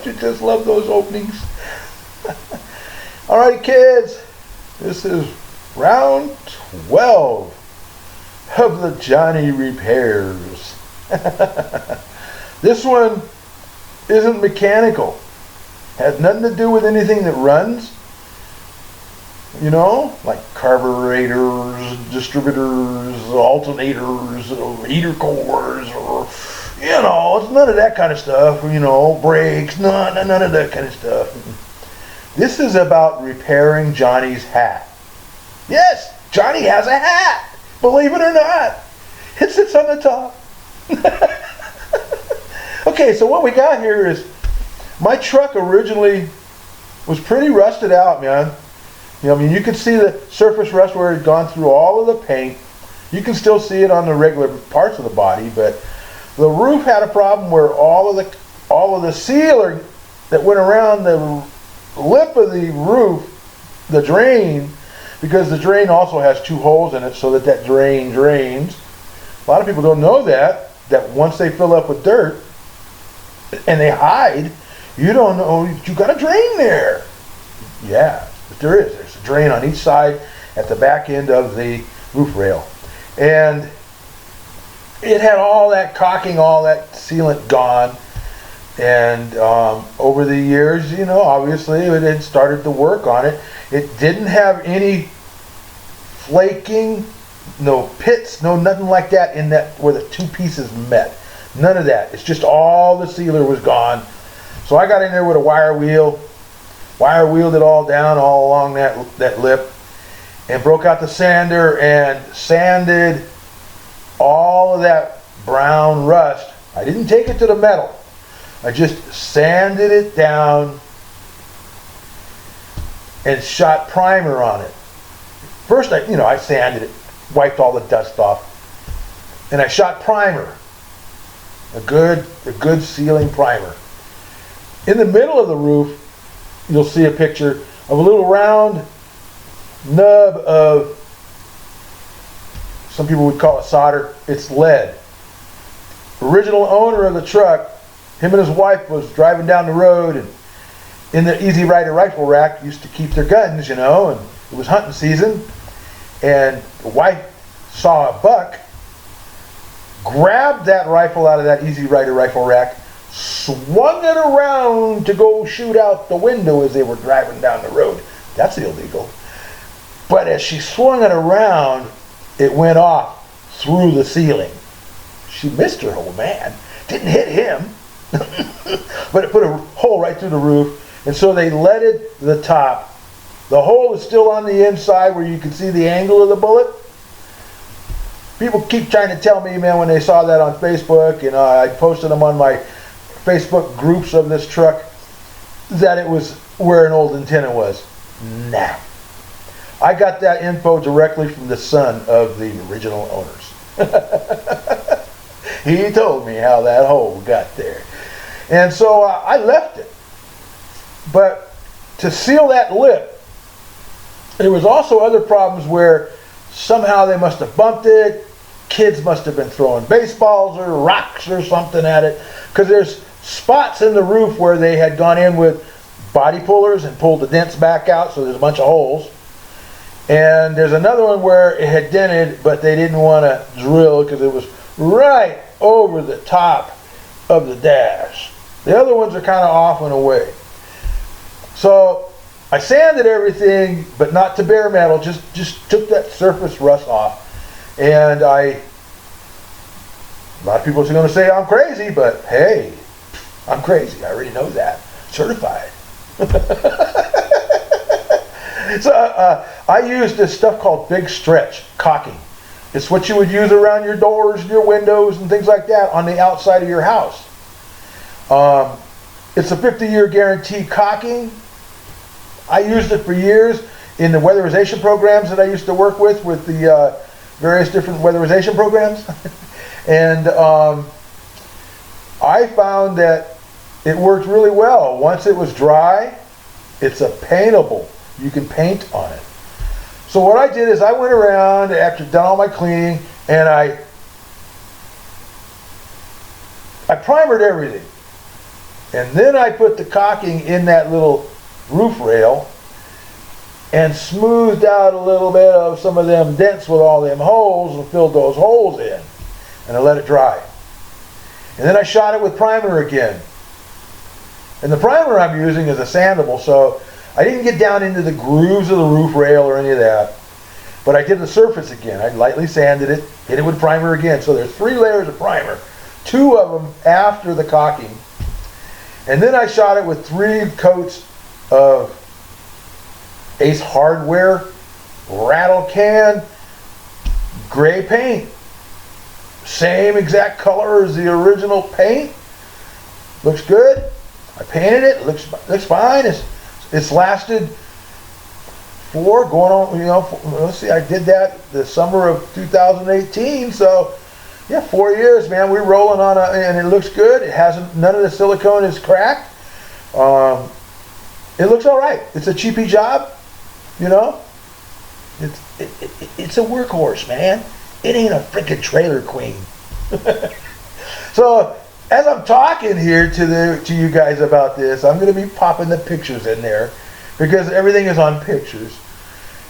Don't you just love those openings? All right, kids, this is round 12 of the Johnny Repairs. This one isn't mechanical. Has nothing to do with anything that runs. You know, like carburetors, distributors, alternators, heater cores, or, you know, it's none of that kind of stuff. You know, brakes, none of that kind of stuff. This is about repairing Johnny's hat. Yes, Johnny has a hat. Believe it or not. It sits on the top. Okay, so what we got here is my truck originally was pretty rusted out, man. You know, I mean, you can see the surface rust where it had gone through all of the paint. You can still see it on the regular parts of the body, but the roof had a problem where all of the sealer that went around the lip of the roof, the drain, because the drain also has two holes in it so that drain drains. A lot of people don't know that once they fill up with dirt and they hide, you don't know you got a drain there. Yeah, but there is. There's a drain on each side at the back end of the roof rail. And it had all that caulking, all that sealant gone. And over the years, you know, obviously it had started to work on it. It didn't have any flaking, no pits, no nothing like that in that where the two pieces met. None of that. It's just all the sealer was gone. So I got in there with a wire wheeled it all down all along that lip, and broke out the sander and sanded all of that brown rust. I didn't take it to the metal. I just sanded it down and shot primer on it. First, I sanded it, wiped all the dust off, and I shot primer, a good sealing primer. In the middle of the roof, you'll see a picture of a little round nub of, some people would call it solder, it's lead. Original owner of the truck, him and his wife was driving down the road, and in the Easy Rider rifle rack used to keep their guns, you know, and it was hunting season, and the wife saw a buck, grabbed that rifle out of that Easy Rider rifle rack, swung it around to go shoot out the window as they were driving down the road. That's illegal. But as she swung it around, it went off through the ceiling. She missed her old man. Didn't hit him. But it put a hole right through the roof. And so they leaded the top. The hole is still on the inside where you can see the angle of the bullet. People keep trying to tell me, man, when they saw that on Facebook, and I posted them on my Facebook groups of this truck, that it was where an old antenna was. Nah. I got that info directly from the son of the original owners. He told me how that hole got there. And so I left it. But to seal that lip, there was also other problems where somehow they must have bumped it. Kids must have been throwing baseballs or rocks or something at it. Because there's spots in the roof where they had gone in with body pullers and pulled the dents back out, so there's a bunch of holes. And there's another one where it had dented, but they didn't want to drill because it was right over the top of the dash. The other ones are kind of off and away. So I sanded everything, but not to bare metal, just took that surface rust off. And a lot of people are going to say I'm crazy, but hey, I'm crazy. I already know that. Certified. So I used this stuff called Big Stretch caulking. It's what you would use around your doors and your windows and things like that on the outside of your house. It's a 50-year guarantee caulking. I used it for years in the weatherization programs that I used to work with the various different weatherization programs. And I found that it worked really well. Once it was dry, it's a paintable. You can paint on it. So what I did is I went around after done all my cleaning, and I primered everything. And then I put the caulking in that little roof rail and smoothed out a little bit of some of them dents with all them holes and filled those holes in. And I let it dry. And then I shot it with primer again. And the primer I'm using is a sandable, so I didn't get down into the grooves of the roof rail or any of that. But I did the surface again. I lightly sanded it, hit it with primer again. So there's 3 layers of primer, 2 of them after the caulking. And then I shot it with 3 coats of Ace Hardware rattle can gray paint. Same exact color as the original paint. Looks good. I painted it. Looks fine. It's lasted 4 going on. Let's see. I did that the summer of 2018. So yeah, 4 years, man. We're rolling on and it looks good. It hasn't. None of the silicone is cracked. It looks all right. It's a cheapy job. It's a workhorse, man. It ain't a freaking trailer queen. So as I'm talking here to you guys about this, I'm going to be popping the pictures in there because everything is on pictures.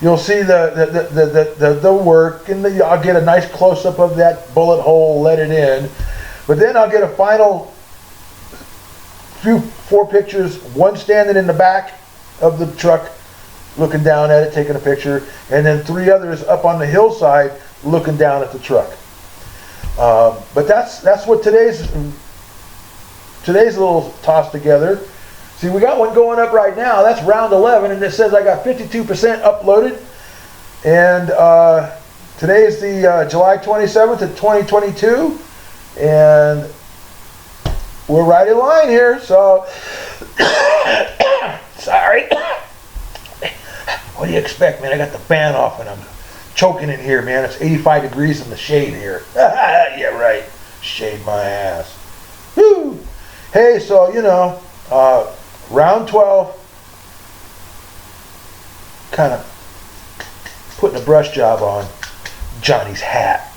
You'll see the work, and I'll get a nice close up of that bullet hole, let it in, but then I'll get a final 4 pictures. One standing in the back of the truck, looking down at it, taking a picture, and then 3 others up on the hillside looking down at the truck. But that's what today's little toss together. See, we got one going up right now. That's round 11, and it says I got 52% uploaded. And today is the July 27th of 2022, and we're right in line here. So, sorry. What do you expect, man? I got the fan off, and I'm choking in here, man. It's 85 degrees in the shade here. Yeah, right. Shade my ass. Woo! Hey, so, round 12, kind of putting a brush job on Johnny's hat.